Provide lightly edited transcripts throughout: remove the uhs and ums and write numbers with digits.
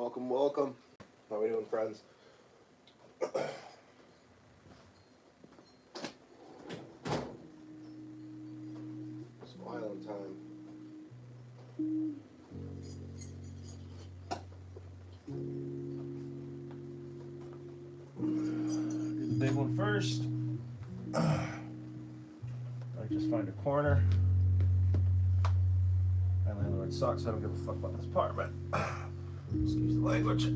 Welcome, welcome. How are we doing, friends? It's filing time. Do the big one first. I just find a corner. My landlord sucks, I don't give a fuck about this apartment. Excuse the language.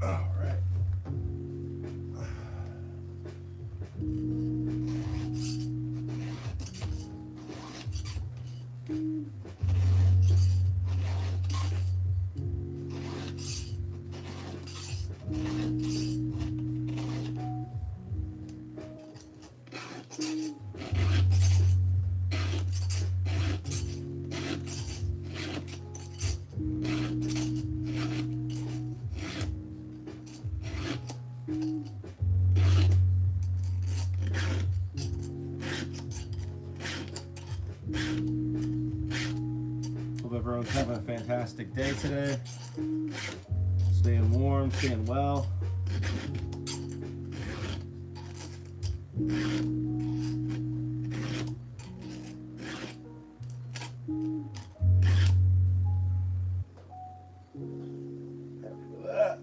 All right. Hope everyone's having a fantastic day today. Staying warm, staying well. Happy with that.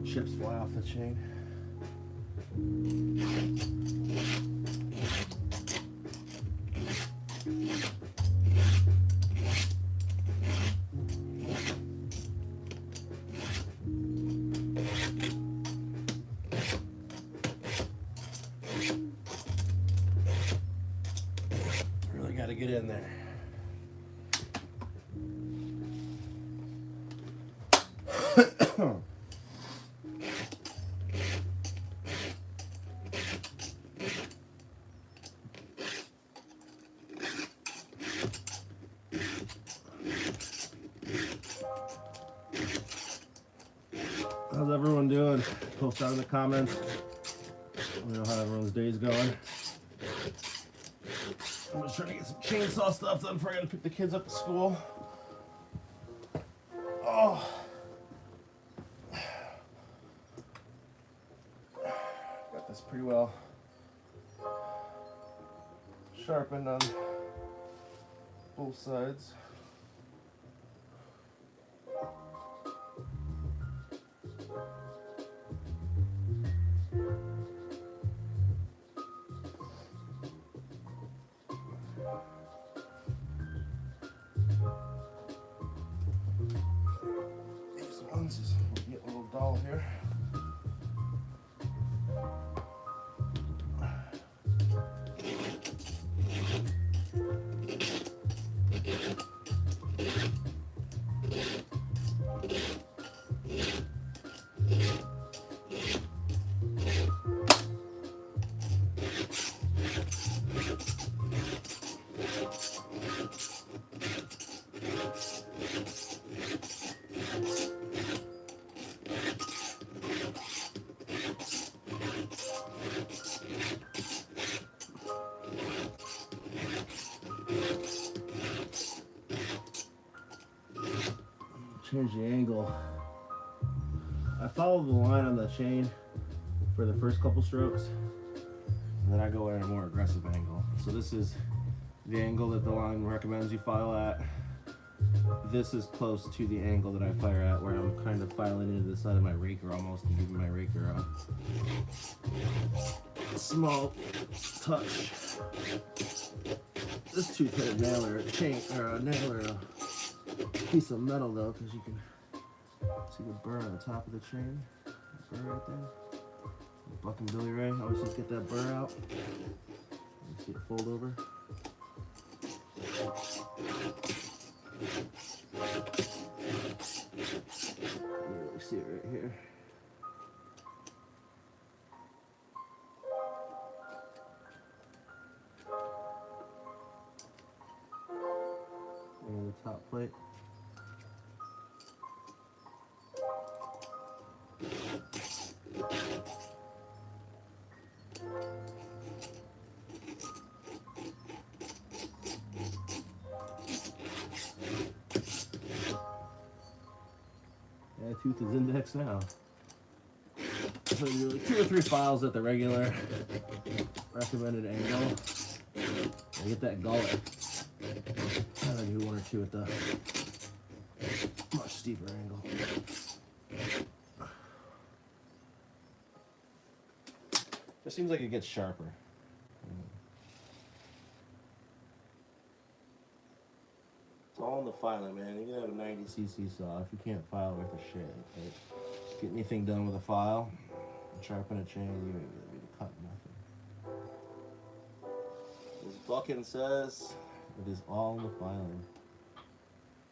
Chips fly off the chain. Really got to get in there. How's everyone doing? Post down in the comments. Let me know how everyone's day's going. I'm just trying to get some chainsaw stuff done before I gotta pick the kids up at school. Oh. Got this pretty well sharpened on both sides. Just get a little doll here. Change the angle. I follow the line on the chain for the first couple strokes, and then I go at a more aggressive angle. So this is the angle that the line recommends you file at. This is close to the angle that I fire at, where I'm kind of filing into the side of my raker almost and giving my raker a small touch. This two-headed nailer, a chain or a nailer, a piece of metal though, because you can see the burr on the top of the chain. Burr right there. Buck and Billy Ray always just get that burr out. You see it fold over. You really see it right here. And the top plate. Yeah, tooth is indexed now. So you do like 2 or 3 files at the regular recommended angle. I get that gullet. And then do 1 or 2 at the much steeper angle. Just seems like it gets sharper. It's all in the filing, man. You can have a 90cc saw if you can't file worth a shit. Right? Get anything done with a file, sharpen a chain, you ain't gonna be able to cut nothing. As Buckin says, it is all in the filing.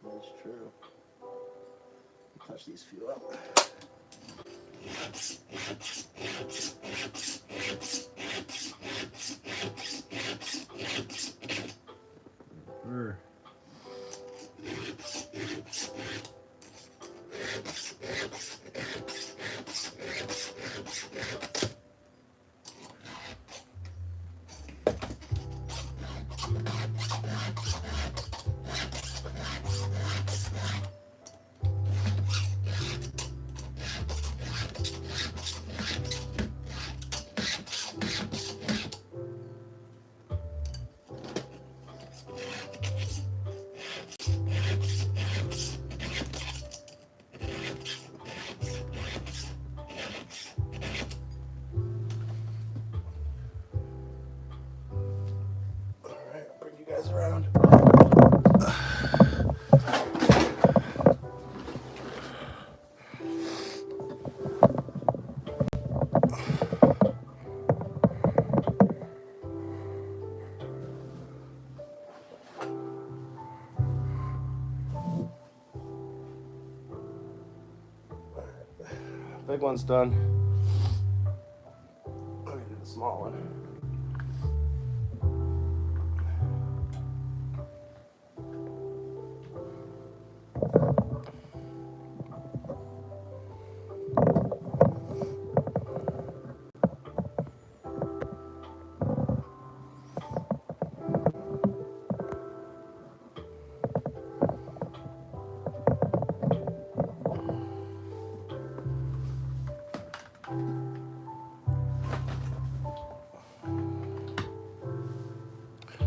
That's true. Touch these few up. Brr. Around. Big one's done. Let me do the small one.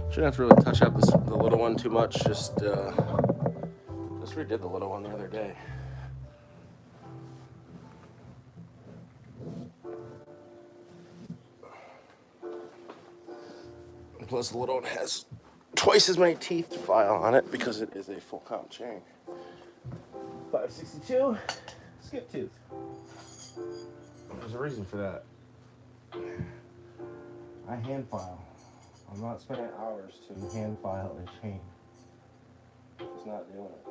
Shouldn't have to really touch up the little one too much. Just redid the little one the other day. And plus, the little one has twice as many teeth to file on it because it is a full comp chain. 562, skip tooth. There's a reason for that. I hand file. I'm not spending hours to hand file a chain. Just not doing it.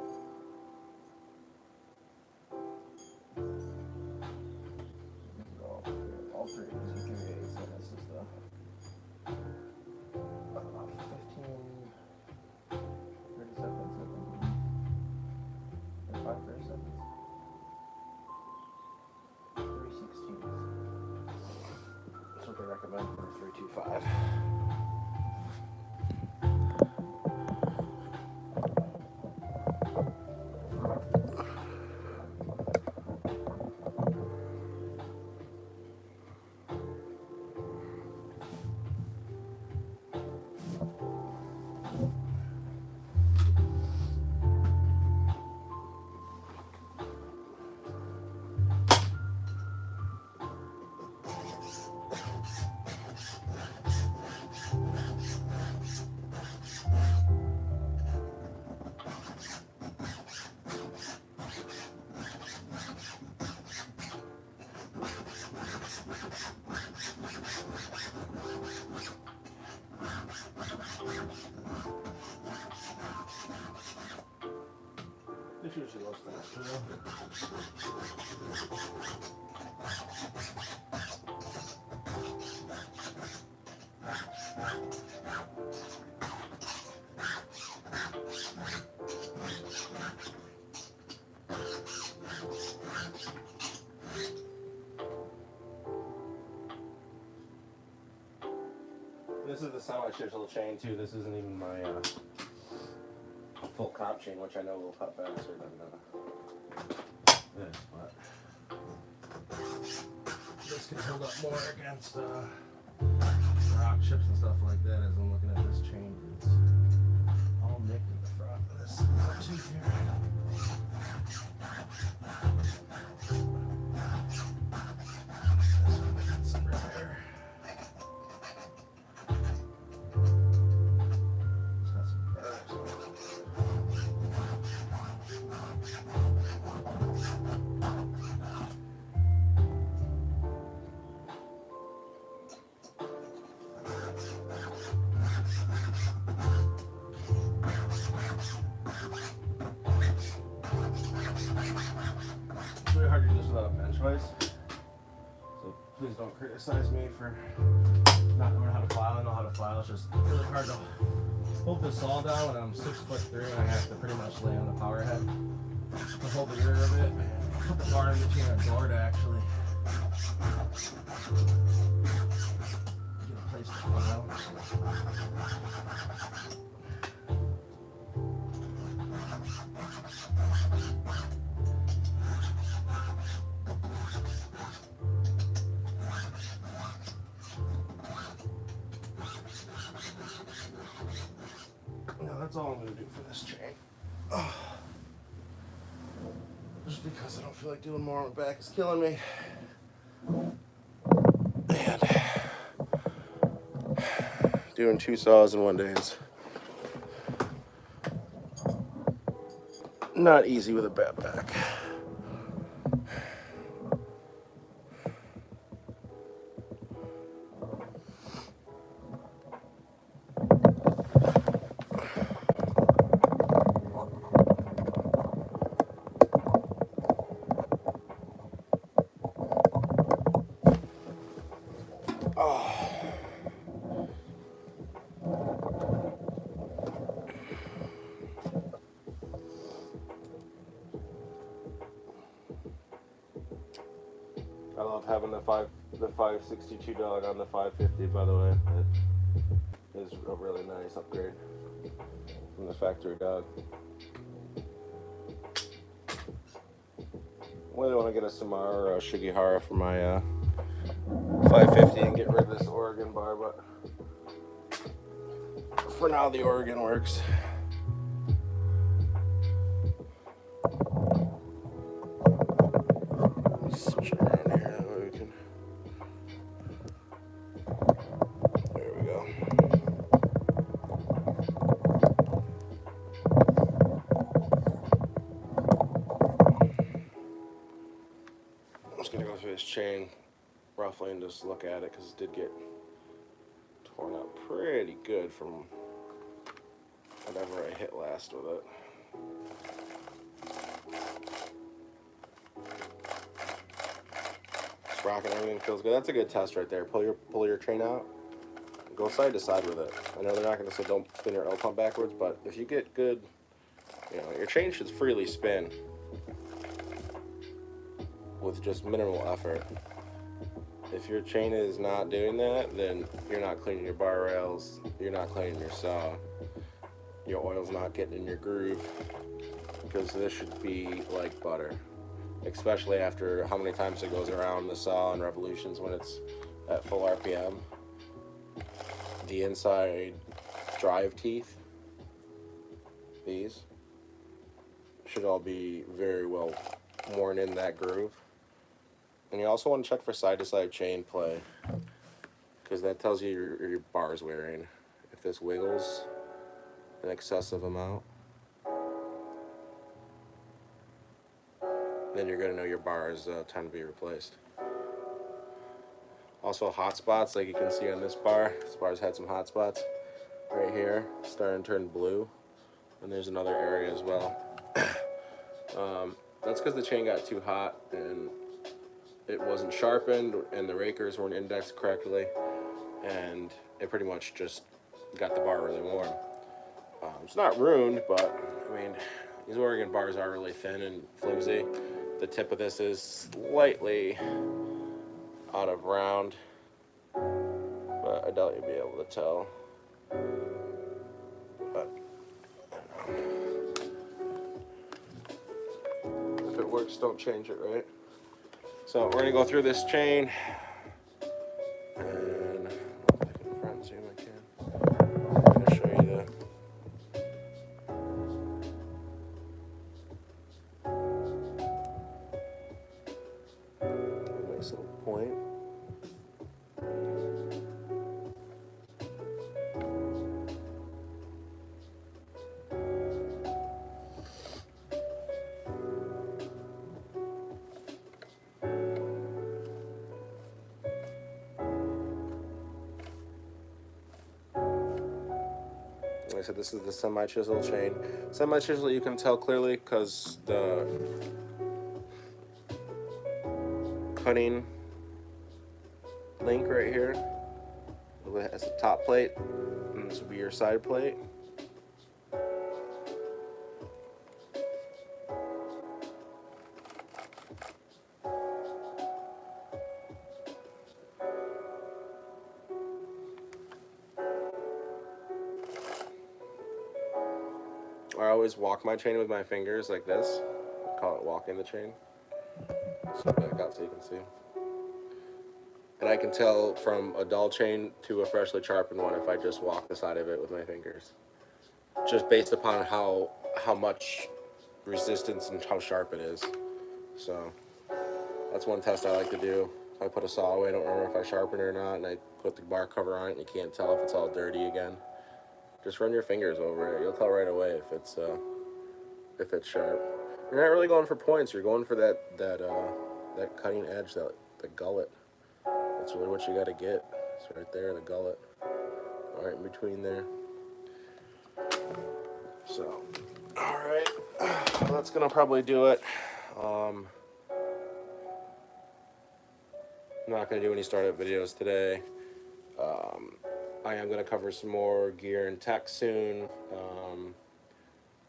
All 3 of these are 3/8, so this is the 15, 30 seconds, 35, 30 seconds. 3/16. That's what they recommend for a 325. Which usually goes faster though. This is the semi-chisel chain too. This isn't even my full comp chain, which I know will cut faster than this, but this can hold up more against rock chips and stuff like that. As I'm looking at this chain, it's all nicked in the front of this tooth here. This one got some repair. It's really hard to do this without a bench vise, so please don't criticize me for not knowing how to file. I know how to file. It's just really hard to hold this saw down when I'm 6'3" and I have to pretty much lay on the power head to hold the rear of it and put the bar in between our door to actually get a place to file. That's all I'm going to do for this chain. Just because I don't feel like doing more on my back is killing me. And doing 2 saws in one day is not easy with a bad back. I love having the 562 dog on the 550, by the way. It is a really nice upgrade from the factory dog. I really want to get a Samara or a Shigihara for my 550 and get rid of this Oregon bar, but for now the Oregon works. Switch it around here, that way we can. There we go. I'm just gonna go through this chain roughly and just look at it because it did get torn up pretty good from whatever I hit last with it. Rocking, everything feels good. That's a good test right there. Pull your chain out, go side to side with it. I know they're not going to say don't spin your L pump backwards, but if you get good, your chain should freely spin with just minimal effort. If your chain is not doing that, then you're not cleaning your bar rails, you're not cleaning your saw, your oil's not getting in your groove, because this should be like butter. Especially after how many times it goes around the saw and revolutions when it's at full RPM. The inside drive teeth, these, should all be very well worn in that groove. And you also want to check for side-to-side chain play, because that tells you your bar is wearing. If this wiggles an excessive amount, then you're going to know your bar is time to be replaced. Also hot spots, like you can see on this bar's had some hot spots right here, starting to turn blue, and there's another area as well. That's because the chain got too hot and it wasn't sharpened and the rakers weren't indexed correctly, and it pretty much just got the bar really warm. It's not ruined, but I mean, these Oregon bars are really thin and flimsy. The tip of this is slightly out of round, but I doubt you'll be able to tell. But I don't know. If it works, don't change it, right? So we're gonna go through this chain, and I'll take it in front and zoom I can. I'm gonna show you the nice little point. Like I said, this is the semi-chisel chain. Semi-chisel you can tell clearly because the cutting link right here has a top plate, and this will be your side plate. I always walk my chain with my fingers like this. I call it walking the chain. So back out so you can see. And I can tell from a dull chain to a freshly sharpened one if I just walk the side of it with my fingers. Just based upon how much resistance and how sharp it is. So that's one test I like to do. If I put a saw away, I don't remember if I sharpened it or not, and I put the bar cover on it and you can't tell if it's all dirty again. Just run your fingers over it. You'll tell right away if it's sharp. You're not really going for points. You're going for that cutting edge, the gullet. That's really what you got to get. It's right there, the gullet, right in between there. So, all right, well, that's gonna probably do it. I'm not gonna do any startup videos today. I am going to cover some more gear and tech soon.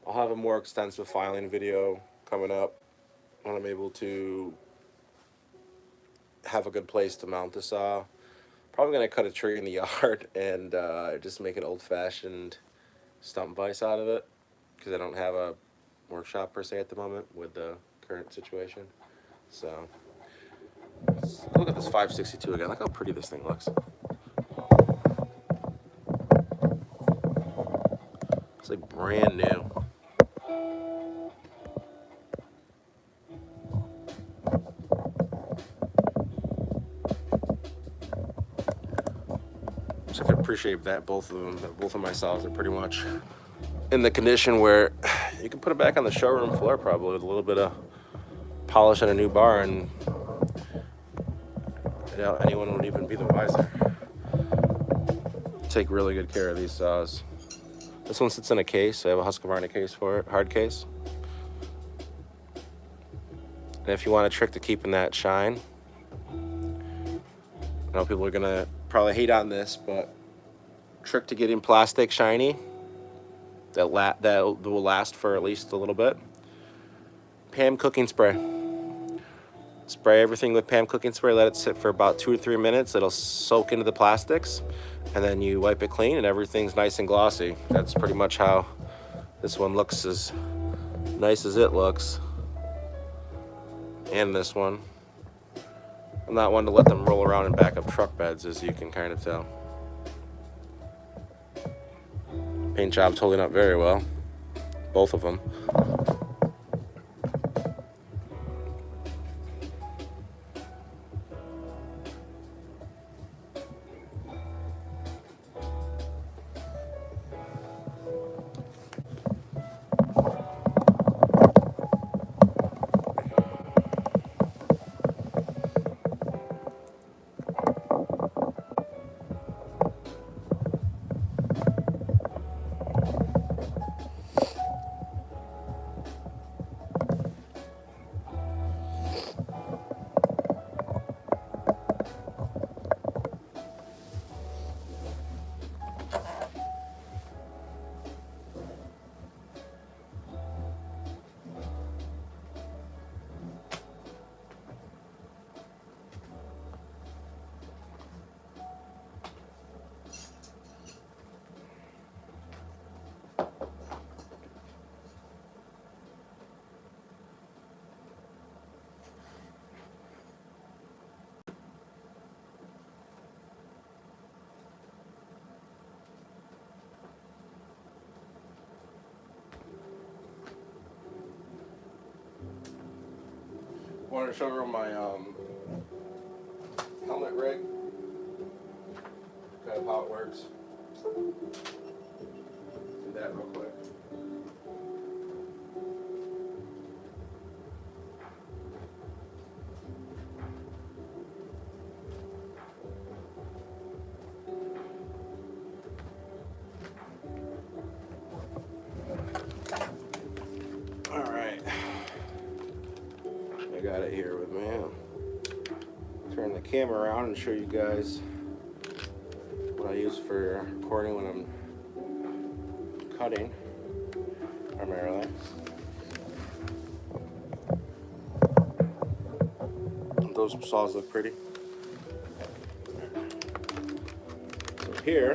I'll have a more extensive filing video coming up when I'm able to have a good place to mount the saw. Probably going to cut a tree in the yard and just make an old-fashioned stump vise out of it, because I don't have a workshop per se at the moment with the current situation. So let's look at this 562 again. Look how pretty this thing looks. It's like brand new. So I can appreciate that both of my saws are pretty much in the condition where you can put it back on the showroom floor probably with a little bit of polish and a new bar, and I doubt anyone would even be the wiser. Take really good care of these saws. This one sits in a case. I have a Husqvarna case for it, hard case. And if you want a trick to keeping that shine, I know people are gonna probably hate on this, but trick to getting plastic shiny that will last for at least a little bit. Pam cooking spray. Spray everything with Pam cooking spray. Let it sit for about 2 or 3 minutes. It'll soak into the plastics, and then you wipe it clean and everything's nice and glossy. That's pretty much how this one looks, as nice as it looks. And this one. I'm not one to let them roll around in back of truck beds, as you can kind of tell. Paint job's holding up very well, both of them. wanted to show everyone my helmet rig, kind of how it works. Do that real quick. All right, I got it here with me. I'll turn the camera around and show you guys what I use for recording when I'm cutting, primarily. Those saws look pretty. So here,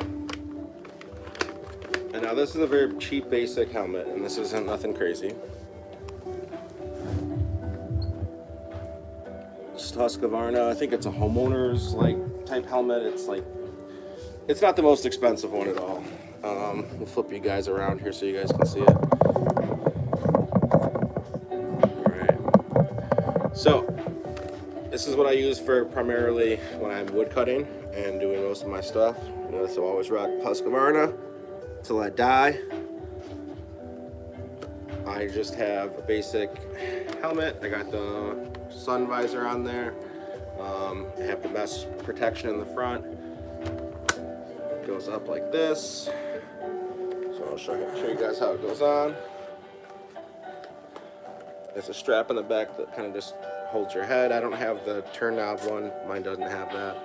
and now this is a very cheap basic helmet, and this isn't nothing crazy. It's Husqvarna. I think it's a homeowner's type helmet. It's not the most expensive one at all. We'll flip you guys around here so you guys can see it. Alright. So, this is what I use for primarily when I'm wood cutting and doing most of my stuff. So I always rock Husqvarna till I die. I just have a basic helmet. I got the sun visor on there. I have the mesh protection in the front. It goes up like this. So I'll show you guys how it goes on. There's a strap in the back that kind of just holds your head. I don't have the turn knob one. Mine doesn't have that.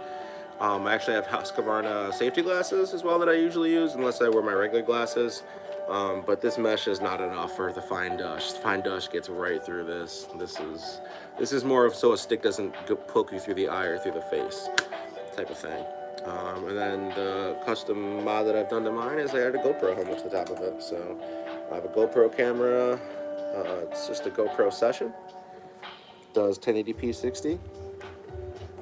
I actually have Husqvarna safety glasses as well that I usually use, unless I wear my regular glasses. But this mesh is not enough for the fine dust. Fine dust gets right through this. This is more of so a stick doesn't poke you through the eye or through the face type of thing. And then the custom mod that I've done to mine is I added a GoPro helmet to the top of it. So I have a GoPro camera. It's just a GoPro Session. Does 1080p 60.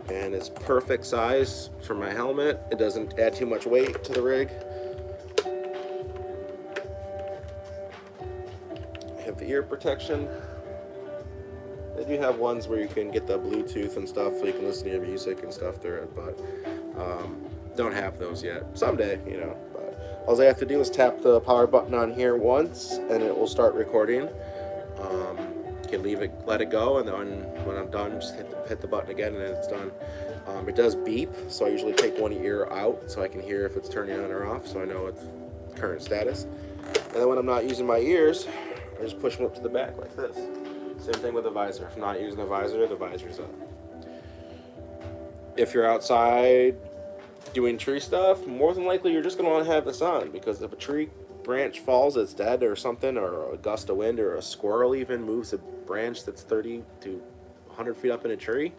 And it's perfect size for my helmet. It doesn't add too much weight to the rig. I have the ear protection. They do have ones where you can get the Bluetooth and stuff so you can listen to your music and stuff through it, but don't have those yet. Someday, you know. But all I have to do is tap the power button on here once and it will start recording. You can leave it, let it go, and then when I'm done, just hit the button again and then it's done. It does beep, so I usually take one ear out so I can hear if it's turning on or off, so I know its current status. And then when I'm not using my ears, I just push them up to the back like this. Same thing with the visor. If I'm not using the visor's up. If you're outside doing tree stuff, more than likely you're just going to want to have this on, because if a tree branch falls, it's dead or something, or a gust of wind or a squirrel even moves a branch that's 30 to 100 feet up in a tree,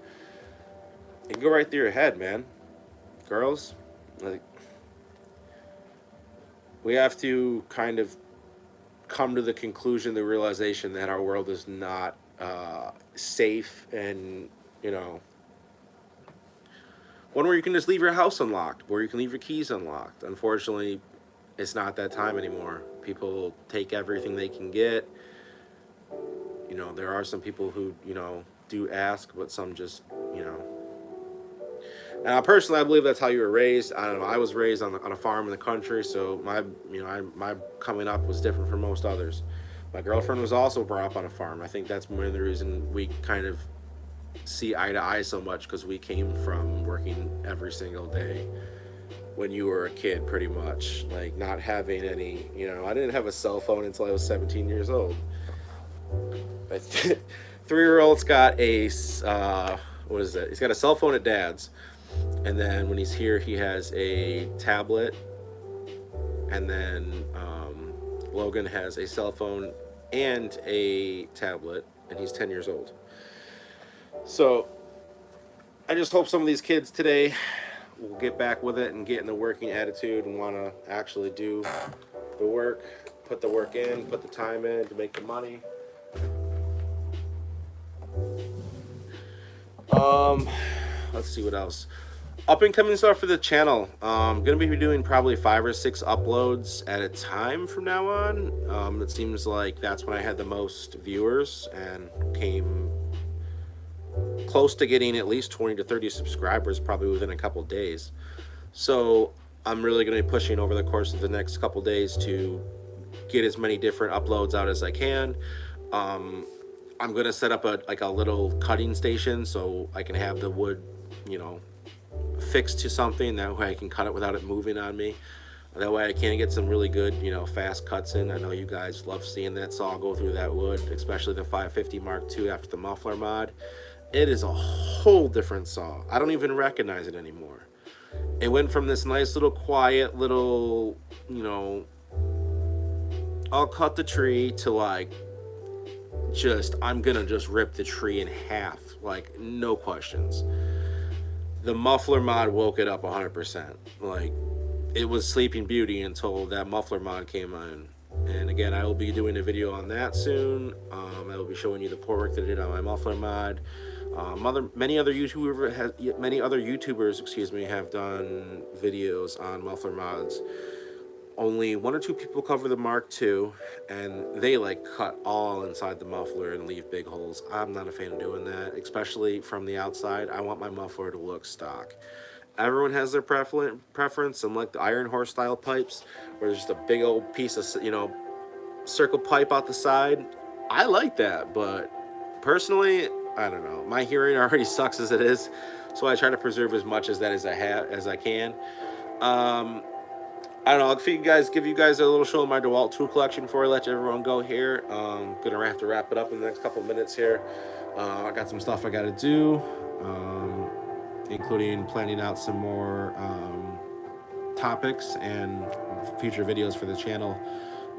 it can go right through your head, man. Girls, we have to kind of come to the conclusion, the realization that our world is not safe, and one where you can just leave your house unlocked, where you can leave your keys unlocked. Unfortunately, it's not that time anymore. People take everything they can get. There are some people who do ask, but some just Now, personally, I believe that's how you were raised. I don't know. I was raised on a farm in the country, so my coming up was different from most others. My girlfriend was also brought up on a farm. I think that's one of the reasons we kind of see eye to eye so much, because we came from working every single day when you were a kid, pretty much. Like, not having any, I didn't have a cell phone until I was 17 years old. My 3-year-old's got a, what is it? He's got a cell phone at dad's. And then when he's here, he has a tablet. And then Logan has a cell phone and a tablet, and he's 10 years old. So I just hope some of these kids today will get back with it and get in the working attitude and want to actually do the work, put the work in, put the time in to make the money. Let's see what else. Up and coming stuff for the channel. Gonna be doing probably 5 or 6 uploads at a time from now on. It seems like that's when I had the most viewers and came close to getting at least 20 to 30 subscribers probably within a couple days. So I'm really going to be pushing over the course of the next couple days to get as many different uploads out as I can. I'm going to set up a little cutting station so I can have the wood, you know, fixed to something. That way I can cut it without it moving on me. That way I can get some really good, you know, fast cuts in. I know you guys love seeing that saw go through that wood, especially the 550 Mark II after the muffler mod. It is a whole different saw. I don't even recognize it anymore. It went from this nice little quiet little, you know, I'll cut the tree to like, just, I'm gonna just rip the tree in half, like no questions. The muffler mod woke it up 100%. Like, it was Sleeping Beauty until that muffler mod came on. And again, I will be doing a video on that soon. I will be showing you the port work that I did on my muffler mod. Many other YouTubers, excuse me, have done videos on muffler mods. Only 1 or 2 people cover the Mark II, and they like cut all inside the muffler and leave big holes. I'm not a fan of doing that, especially from the outside. I want my muffler to look stock. Everyone has their preference. Some like the Iron Horse style pipes, where there's just a big old piece of, you know, circle pipe out the side. I like that, but personally, I don't know. My hearing already sucks as it is, so I try to preserve as much as that as I can. I don't know. I'll give you guys a little show of my DeWalt tool collection before I let everyone go here. Gonna have to wrap it up in the next couple minutes here. I got some stuff I got to do, including planning out some more topics and future videos for the channel.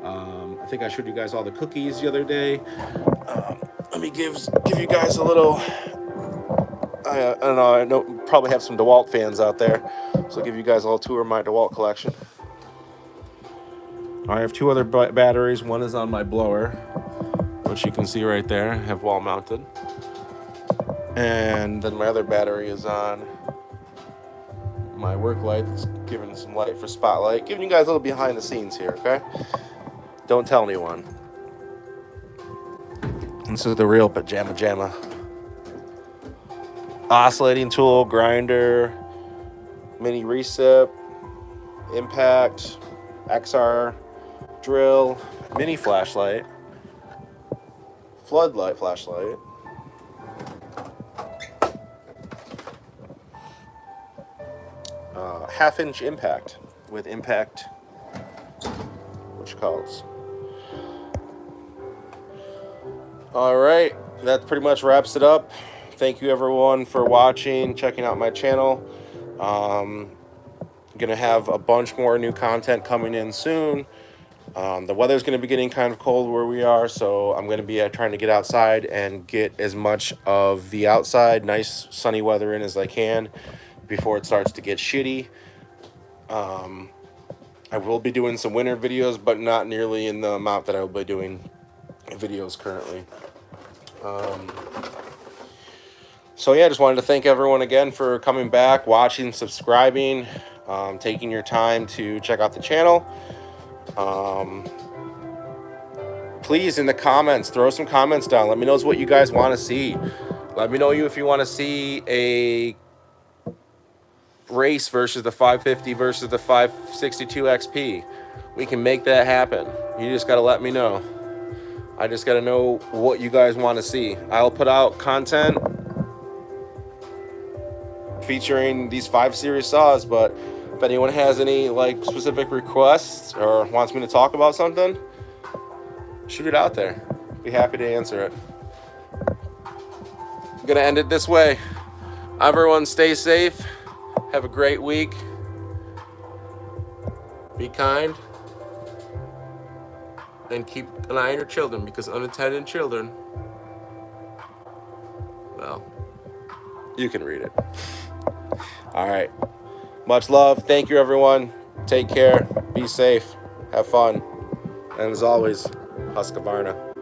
I think I showed you guys all the cookies the other day. Let me give you guys a little. I don't know. I know probably have some DeWalt fans out there, so I'll give you guys a little tour of my DeWalt collection. I have 2 other batteries. One is on my blower, which you can see right there. I have wall mounted. And then my other battery is on my work light. It's giving some light for spotlight. Giving you guys a little behind the scenes here, okay? Don't tell anyone. This is the real pajama jamma. Oscillating tool, grinder, mini recip, impact, XR drill, mini flashlight, floodlight flashlight, half-inch impact with impact, what you calls. All right, that pretty much wraps it up. Thank you everyone for watching, checking out my channel. Gonna have a bunch more new content coming in soon. The weather's gonna be getting kind of cold where we are, so I'm gonna be trying to get outside and get as much of the outside nice sunny weather in as I can before it starts to get shitty. I will be doing some winter videos, but not nearly in the amount that I will be doing videos currently. So yeah, just wanted to thank everyone again for coming back, watching, subscribing, taking your time to check out the channel. Please, in the comments, throw some comments down. Let me know what you guys want to see. Let me know if you want to see a race versus the 550 versus the 562 XP. We can make that happen. You just got to let me know. I just got to know what you guys want to see. I'll put out content featuring these 5 series saws, but if anyone has any like specific requests or wants me to talk about something, shoot it out there. Be happy to answer it. I'm gonna end it this way. Everyone stay safe. Have a great week. Be kind. And keep an eye on your children, because unattended children, well, you can read it. All right. Much love. Thank you, everyone. Take care. Be safe. Have fun. And as always, Husqvarna.